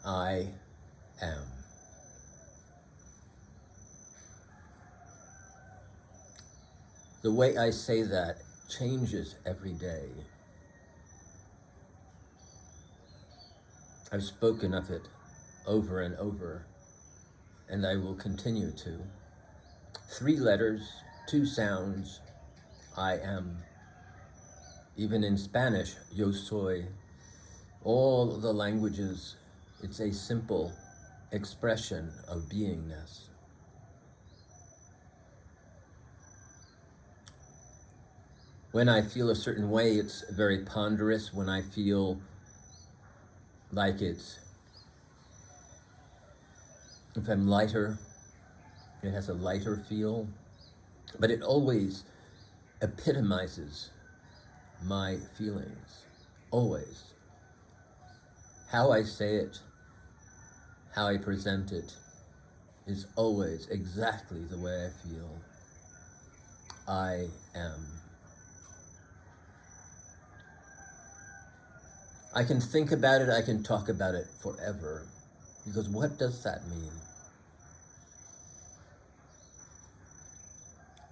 I am. The way I say that changes every day. I've spoken of it over and over, and I will continue to. 3 letters, 2 sounds, I am. Even in Spanish, yo soy. All the languages, it's a simple expression of beingness. When I feel a certain way, it's very ponderous. When I feel like if I'm lighter, it has a lighter feel, but it always epitomizes my feelings, always. How I say it, how I present it, is always exactly the way I feel. I am. I can think about it, I can talk about it forever, because what does that mean?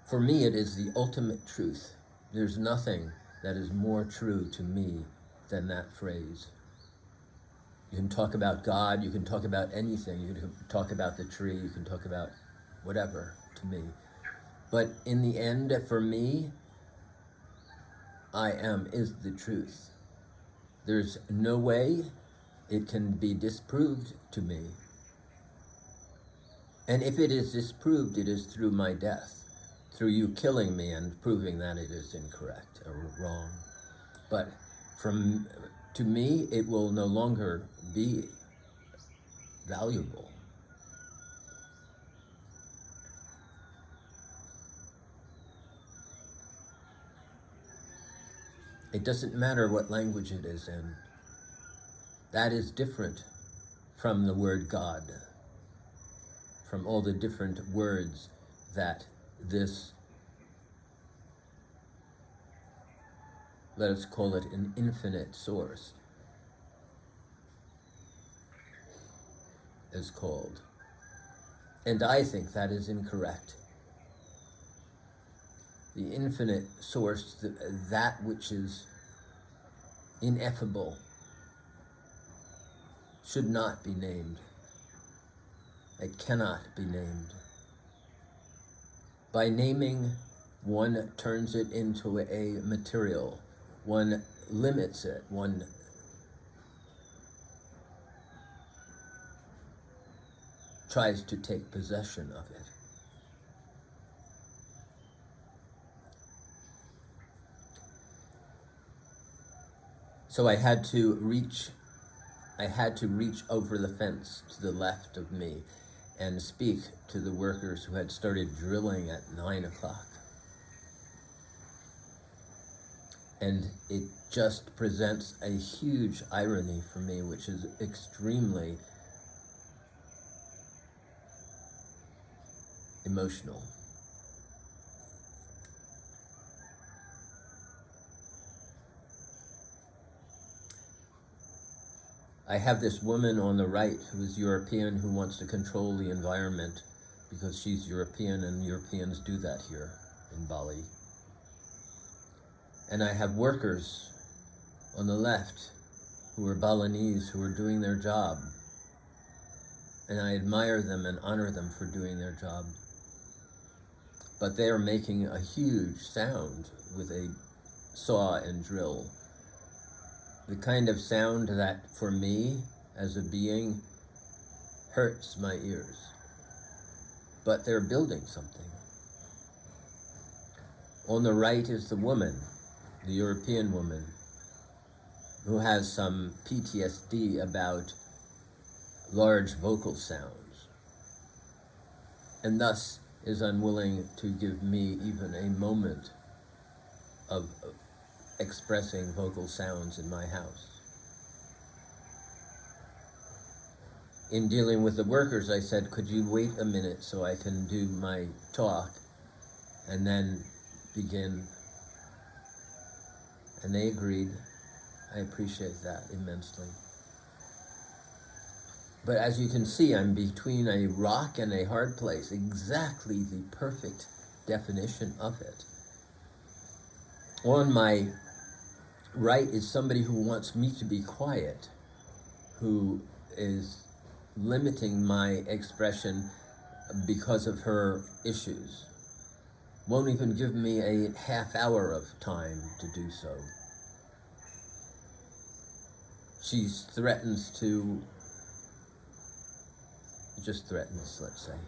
For me, it is the ultimate truth. There's nothing that is more true to me than that phrase. You can talk about God, you can talk about anything, you can talk about the tree, you can talk about whatever to me. But in the end, for me, I am is the truth. There's no way it can be disproved to me. And if it is disproved, it is through my death, through you killing me and proving that it is incorrect or wrong. But to me, it will no longer be valuable. It doesn't matter what language it is in. That is different from the word God, from all the different words that this, let us call it an infinite source, is called. And I think that is incorrect. The infinite source, that which is ineffable, should not be named. It cannot be named. By naming, one turns it into a material. One limits it. One tries to take possession of it. So I had to reach over the fence to the left of me and speak to the workers who had started drilling at 9 o'clock. And it just presents a huge irony for me, which is extremely emotional. I have this woman on the right who is European who wants to control the environment because she's European and Europeans do that here in Bali. And I have workers on the left who are Balinese who are doing their job. And I admire them and honor them for doing their job. But they are making a huge sound with a saw and drill. The kind of sound that, for me, as a being, hurts my ears. But they're building something. On the right is the woman, the European woman, who has some PTSD about large vocal sounds, and thus is unwilling to give me even a moment of expressing vocal sounds in my house. In dealing with the workers, I said, could you wait a minute so I can do my talk and then begin? And they agreed. I appreciate that immensely. But as you can see, I'm between a rock and a hard place, exactly the perfect definition of it. On my right is somebody who wants me to be quiet, who is limiting my expression because of her issues. Won't even give me a half hour of time to do so. She threatens to, just threatens, let's say.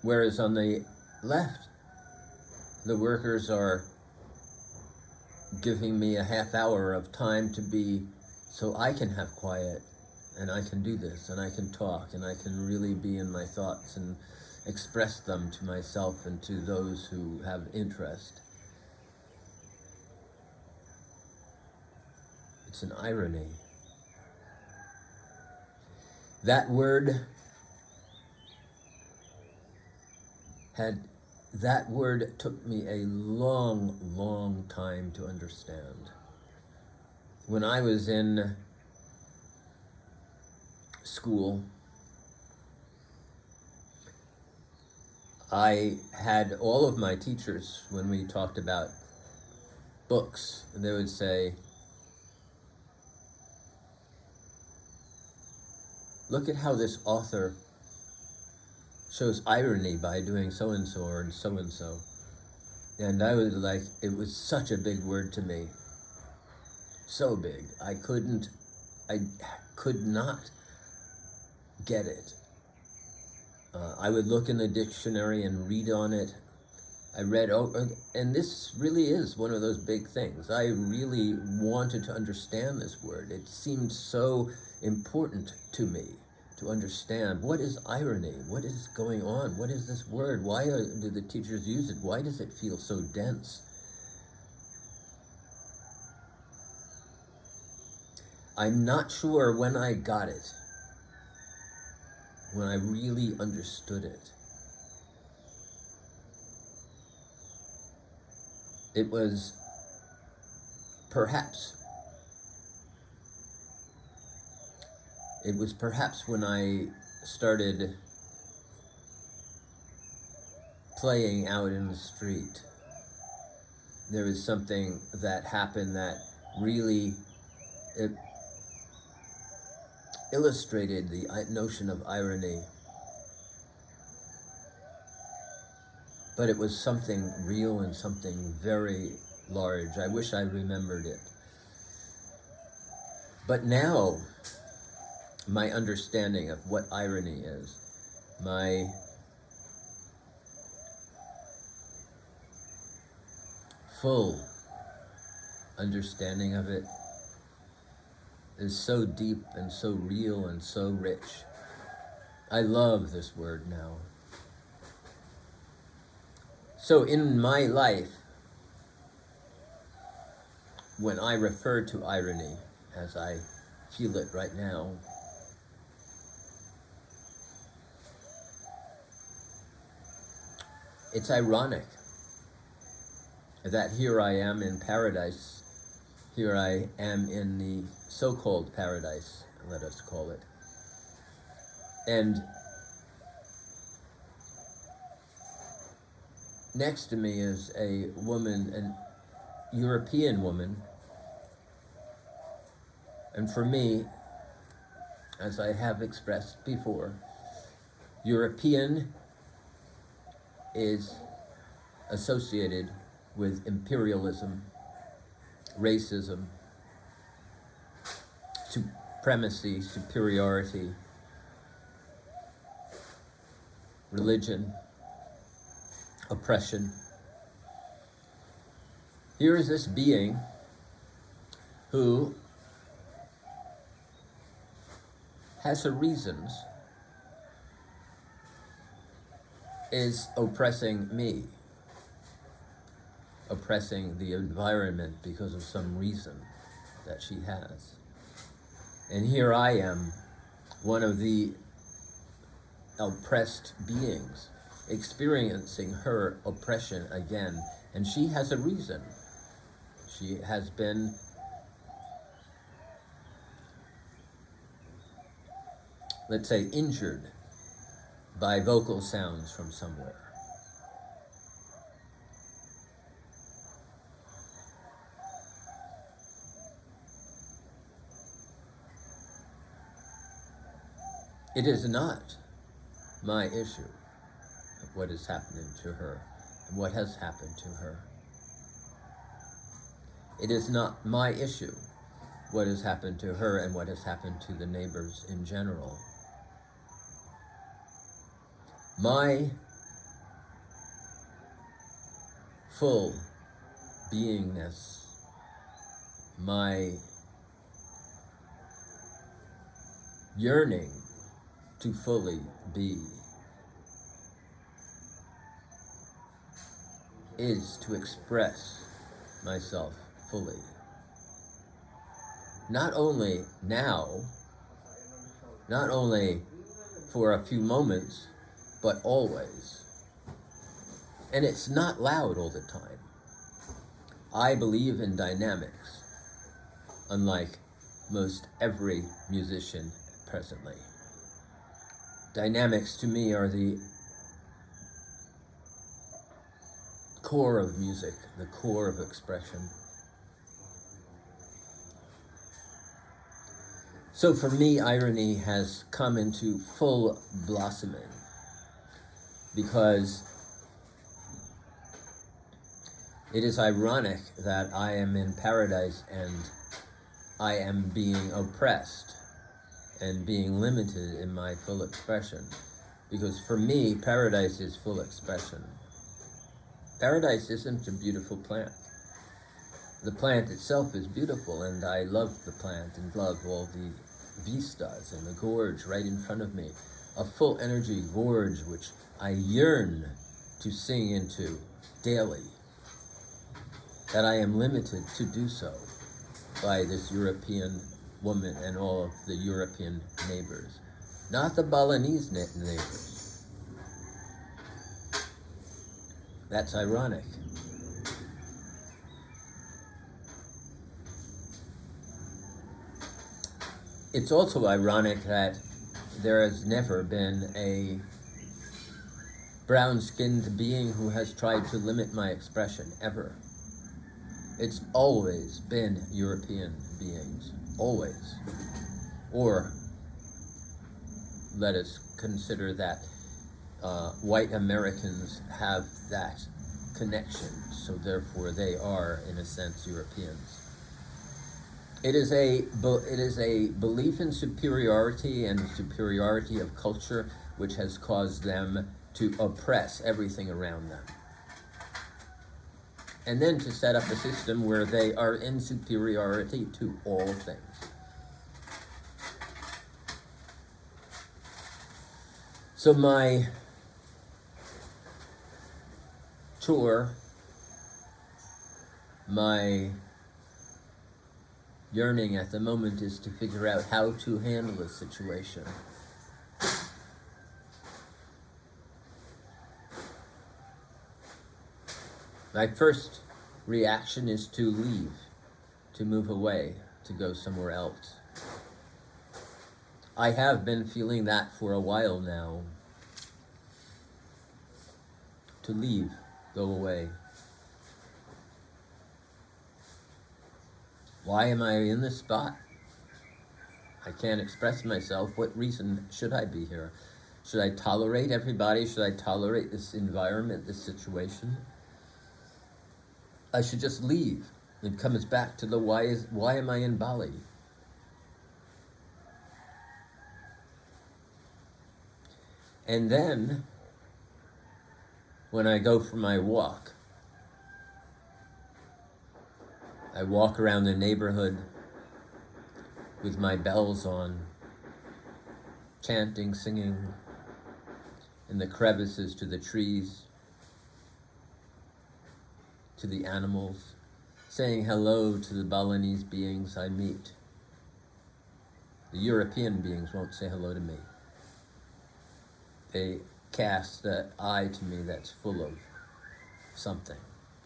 Whereas on the left, the workers are giving me a half hour of time to be, so I can have quiet, and I can do this, and I can talk, and I can really be in my thoughts and express them to myself and to those who have interest. It's an irony. That word took me a long, long time to understand. When I was in school, I had all of my teachers, when we talked about books, they would say, look at how this author shows irony by doing so-and-so or so-and-so. And I was like, it was such a big word to me. So big. I could not get it. I would look in the dictionary and read on it. I read, and this really is one of those big things. I really wanted to understand this word. It seemed so important to me to understand, what is irony? What is going on? What is this word? Why do the teachers use it? Why does it feel so dense? I'm not sure when I got it, when I really understood it. It was perhaps when I started playing out in the street. There was something that happened that really illustrated the notion of irony. But it was something real and something very large. I wish I remembered it. But now, my understanding of what irony is, my full understanding of it is so deep and so real and so rich. I love this word now. So in my life, when I refer to irony, as I feel it right now, it's ironic that here I am in paradise, here I am in the so-called paradise, let us call it, and next to me is a woman, an European woman, and for me, as I have expressed before, European is associated with imperialism, racism, supremacy, superiority, religion, oppression. Here is this being who has her reasons, is oppressing me, oppressing the environment because of some reason that she has. And here I am, one of the oppressed beings, experiencing her oppression again. And she has a reason. She has been let's say, injured by vocal sounds from somewhere. It is not my issue of what is happening to her and what has happened to her. It is not my issue what has happened to her and what has happened to the neighbors in general. My full beingness, my yearning to fully be, is to express myself fully. Not only now, not only for a few moments, but always. And it's not loud all the time. I believe in dynamics, unlike most every musician presently. Dynamics to me are the core of music, the core of expression. So for me, irony has come into full blossoming because it is ironic that I am in paradise and I am being oppressed and being limited in my full expression. Because for me, paradise is full expression. Paradise isn't a beautiful plant. The plant itself is beautiful, and I love the plant and love all the vistas and the gorge right in front of me. A full energy gorge which I yearn to sing into daily. That I am limited to do so by this European woman and all of the European neighbors. Not the Balinese neighbors. That's ironic. It's also ironic that there has never been a brown-skinned being who has tried to limit my expression, ever. It's always been European beings, always. Or let us consider that white Americans have that connection, so therefore they are, in a sense, Europeans. It is a belief in superiority and the superiority of culture which has caused them to oppress everything around them. And then to set up a system where they are in superiority to all things. So my tour, my yearning at the moment is to figure out how to handle this situation. My first reaction is to leave, to move away, to go somewhere else. I have been feeling that for a while now. To leave, go away. Why am I in this spot? I can't express myself. What reason should I be here? Should I tolerate everybody? Should I tolerate this environment, this situation? I should just leave. It comes back to the why am I in Bali? And then, when I go for my walk, I walk around the neighborhood with my bells on, chanting, singing, in the crevices to the trees, to the animals, saying hello to the Balinese beings I meet. The European beings won't say hello to me. They cast that eye to me that's full of something.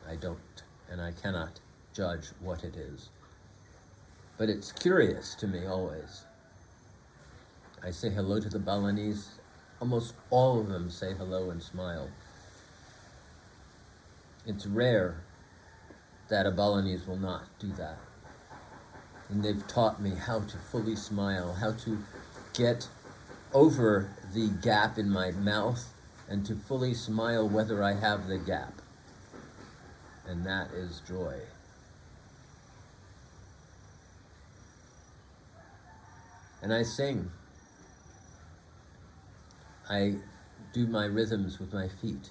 I don't, and I cannot judge what it is. But it's curious to me always. I say hello to the Balinese. Almost all of them say hello and smile. It's rare that a Balinese will not do that. And they've taught me how to fully smile, how to get over the gap in my mouth and to fully smile whether I have the gap. And that is joy. And I sing. I do my rhythms with my feet.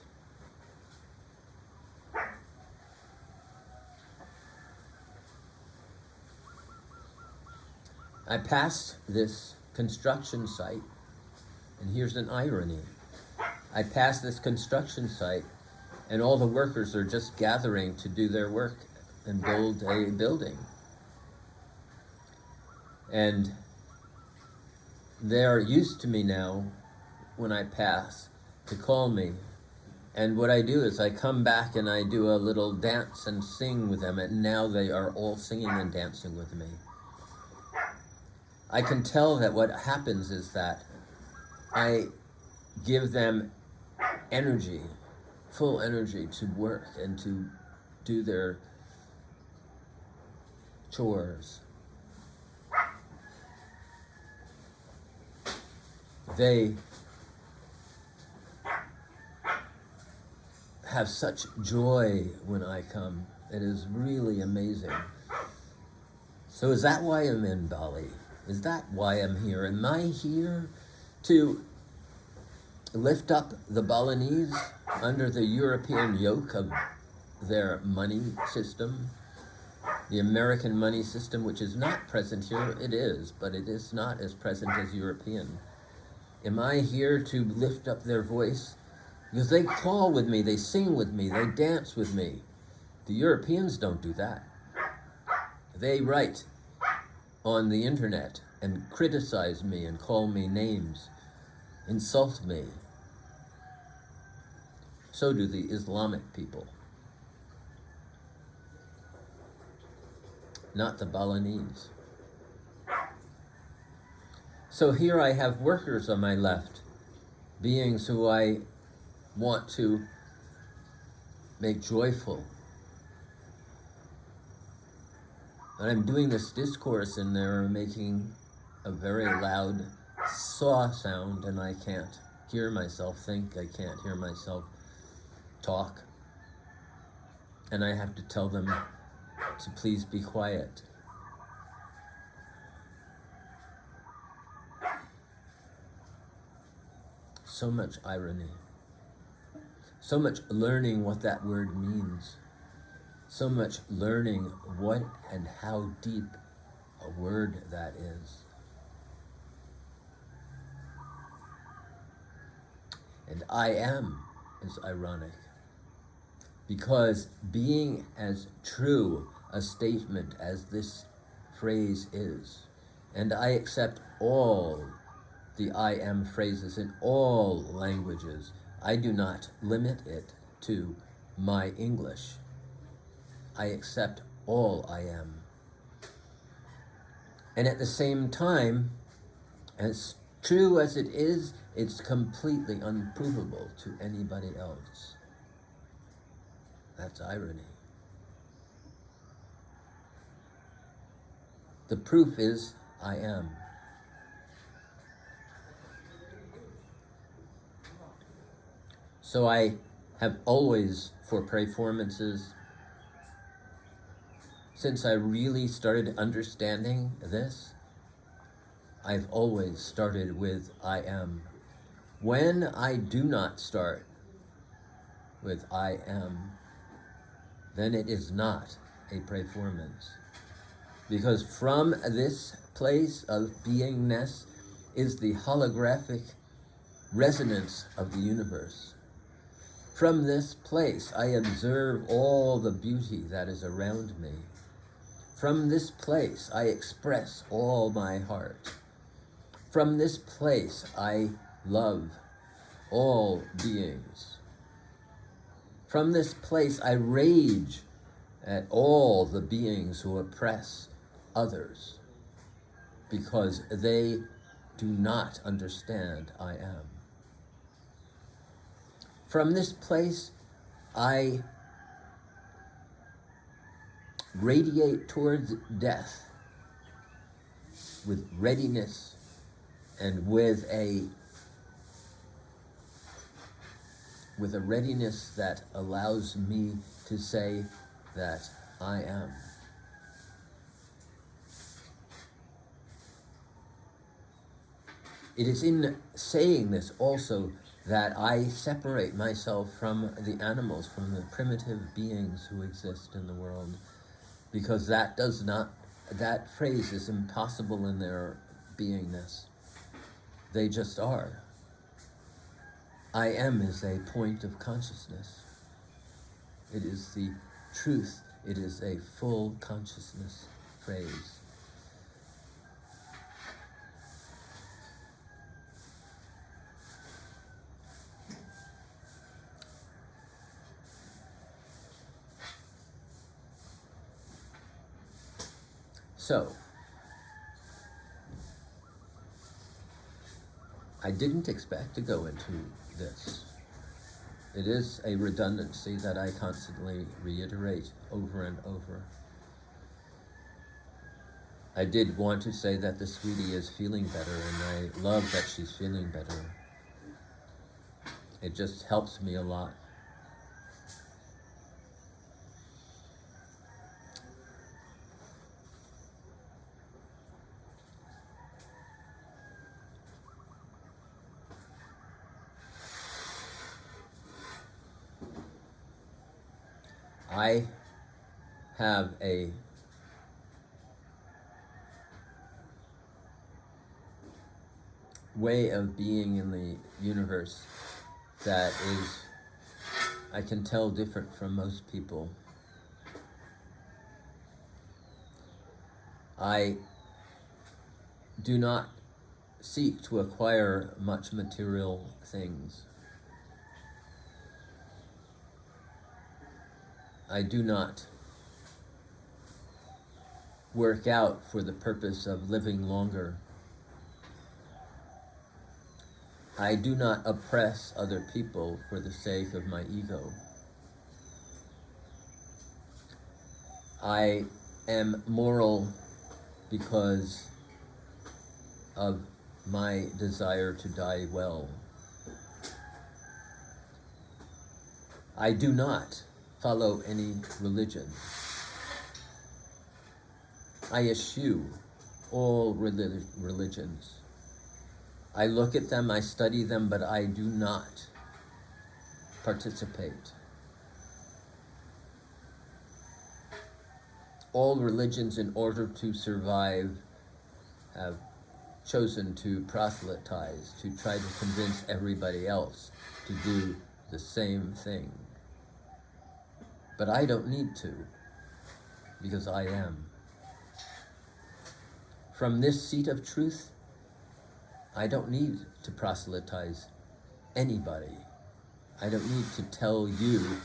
I passed this construction site, and here's an irony. I passed this construction site, and all the workers are just gathering to do their work and build a building. And they're used to me now when I pass to call me. And what I do is I come back and I do a little dance and sing with them, and now they are all singing and dancing with me. I can tell that what happens is that I give them energy, full energy to work and to do their chores. They have such joy when I come. It is really amazing. So is that why I'm in Bali? Is that why I'm here? Am I here to lift up the Balinese under the European yoke of their money system? The American money system, which is not present here, it is, but it is not as present as European. Am I here to lift up their voice? Because they call with me, they sing with me, they dance with me. The Europeans don't do that. They write on the internet and criticize me and call me names, insult me. So do the Islamic people. Not the Balinese. So here I have workers on my left, beings who I want to make joyful. And I'm doing this discourse and they're making a very loud saw sound, and I can't hear myself think, I can't hear myself talk. And I have to tell them to please be quiet. So much irony. So much learning what that word means. So much learning what and how deep a word that is. And I am is ironic, because being as true a statement as this phrase is, and I accept all the I am phrases in all languages, I do not limit it to my English. I accept all I am. And at the same time, as true as it is, it's completely unprovable to anybody else. That's irony. The proof is I am. So I have always, for prayformances, since I really started understanding this, I've always started with I am. When I do not start with I am, then it is not a prayformance. Because from this place of beingness is the holographic resonance of the universe. From this place, I observe all the beauty that is around me. From this place, I express all my heart. From this place, I love all beings. From this place, I rage at all the beings who oppress others, because they do not understand I am. From this place, I radiate towards death with readiness and with a readiness that allows me to say that I am. It is in saying this also that I separate myself from the animals, from the primitive beings who exist in the world, because that phrase is impossible in their beingness. They just are. I am is a point of consciousness. It is the truth. It is a full consciousness phrase. So, I didn't expect to go into this. It is a redundancy that I constantly reiterate over and over. I did want to say that the sweetie is feeling better, and I love that she's feeling better. It just helps me a lot. I have a way of being in the universe that is, I can tell, different from most people. I do not seek to acquire much material things. I do not work out for the purpose of living longer. I do not oppress other people for the sake of my ego. I am moral because of my desire to die well. I do not follow any religion. I eschew all religions. I look at them, I study them, but I do not participate. All religions, in order to survive, have chosen to proselytize, to try to convince everybody else to do the same thing. But I don't need to, because I am. From this seat of truth, I don't need to proselytize anybody. I don't need to tell you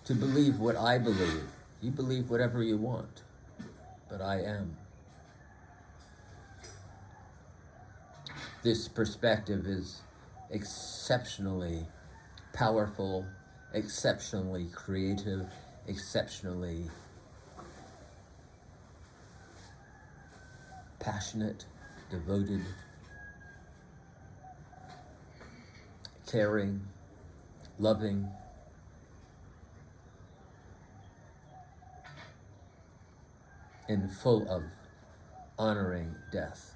to believe what I believe. You believe whatever you want, but I am. This perspective is exceptionally powerful, exceptionally creative, exceptionally passionate, devoted, caring, loving, and full of honoring death.